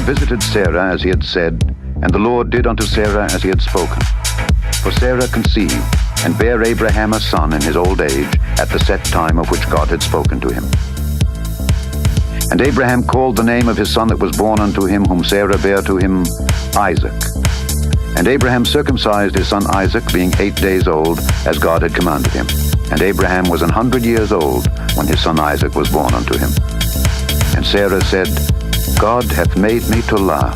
Lord visited Sarah as he had said, and the Lord did unto Sarah as he had spoken. For Sarah conceived, and bare Abraham a son in his old age, at the set time of which God had spoken to him. And Abraham called the name of his son that was born unto him, whom Sarah bare to him, Isaac. And Abraham circumcised his son Isaac, being 8 days old, as God had commanded him. And Abraham was 100 years old when his son Isaac was born unto him. And Sarah said, God hath made me to laugh,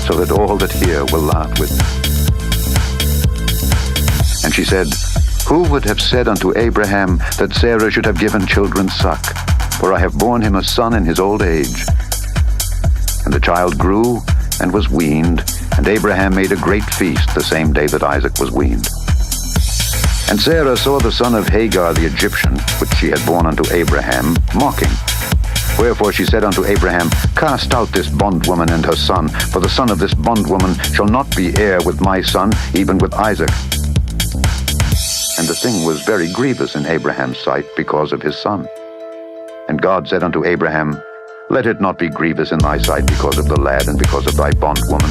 so that all that hear will laugh with me. And she said, Who would have said unto Abraham that Sarah should have given children suck? For I have borne him a son in his old age. And the child grew and was weaned, and Abraham made a great feast the same day that Isaac was weaned. And Sarah saw the son of Hagar the Egyptian, which she had borne unto Abraham, mocking. Wherefore she said unto Abraham, Cast out this bondwoman and her son, for the son of this bondwoman shall not be heir with my son, even with Isaac. And the thing was very grievous in Abraham's sight because of his son. And God said unto Abraham, Let it not be grievous in thy sight because of the lad and because of thy bondwoman.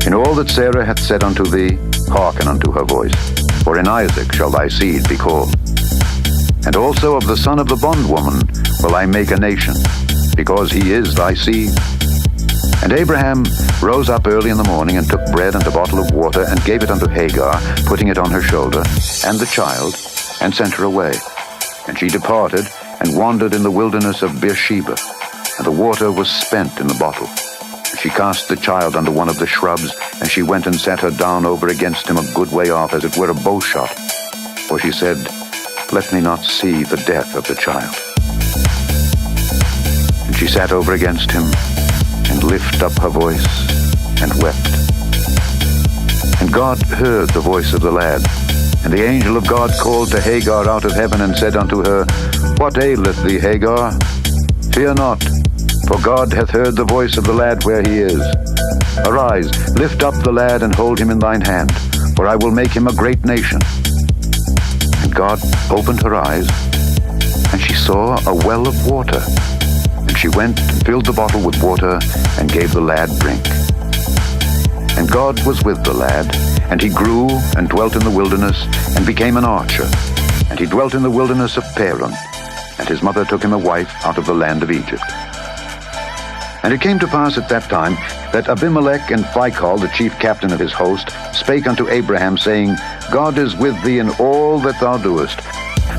In all that Sarah hath said unto thee, hearken unto her voice, for in Isaac shall thy seed be called. And also of the son of the bondwoman will I make a nation, because he is thy seed. And Abraham rose up early in the morning, and took bread and a bottle of water, and gave it unto Hagar, putting it on her shoulder, and the child, and sent her away. And she departed, and wandered in the wilderness of Beersheba, and the water was spent in the bottle. And she cast the child under one of the shrubs, and she went and sat her down over against him a good way off, as it were a bow shot. For she said, Let me not see the death of the child. And she sat over against him, and lifted up her voice, and wept. And God heard the voice of the lad. And the angel of God called to Hagar out of heaven, and said unto her, What aileth thee, Hagar? Fear not, for God hath heard the voice of the lad where he is. Arise, lift up the lad, and hold him in thine hand, for I will make him a great nation. And God opened her eyes, and she saw a well of water. And she went and filled the bottle with water, and gave the lad drink. And God was with the lad, and he grew and dwelt in the wilderness, and became an archer. And he dwelt in the wilderness of Paran, and his mother took him a wife out of the land of Egypt. And it came to pass at that time that Abimelech and Phicol, the chief captain of his host, spake unto Abraham, saying, God is with thee in all that thou doest.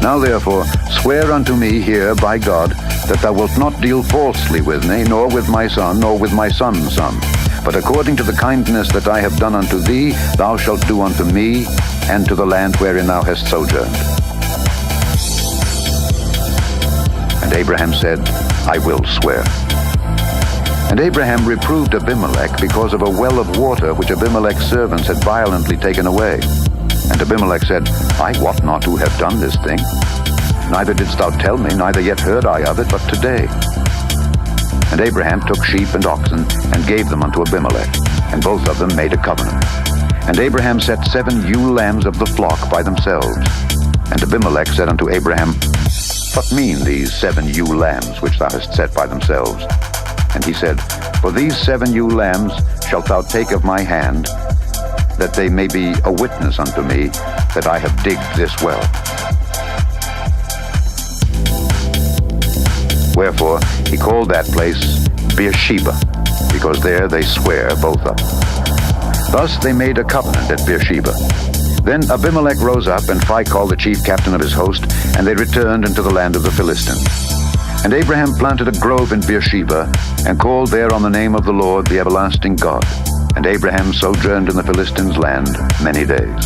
Now therefore swear unto me here by God, that thou wilt not deal falsely with me, nor with my son, nor with my son's son. But according to the kindness that I have done unto thee, thou shalt do unto me, and to the land wherein thou hast sojourned. And Abraham said, I will swear. And Abraham reproved Abimelech because of a well of water which Abimelech's servants had violently taken away. And Abimelech said, I wot not who have done this thing. Neither didst thou tell me, neither yet heard I of it, but today. And Abraham took sheep and oxen, and gave them unto Abimelech, and both of them made a covenant. And Abraham set 7 ewe lambs of the flock by themselves. And Abimelech said unto Abraham, What mean these 7 ewe lambs which thou hast set by themselves? And he said, For these 7 ewe lambs shalt thou take of my hand, that they may be a witness unto me that I have digged this well. Wherefore he called that place Beersheba, because there they swear both of them. Thus they made a covenant at Beersheba. Then Abimelech rose up, and Phicol the chief captain of his host, and they returned into the land of the Philistines. And Abraham planted a grove in Beersheba, and called there on the name of the Lord, the everlasting God. And Abraham sojourned in the Philistines' land many days.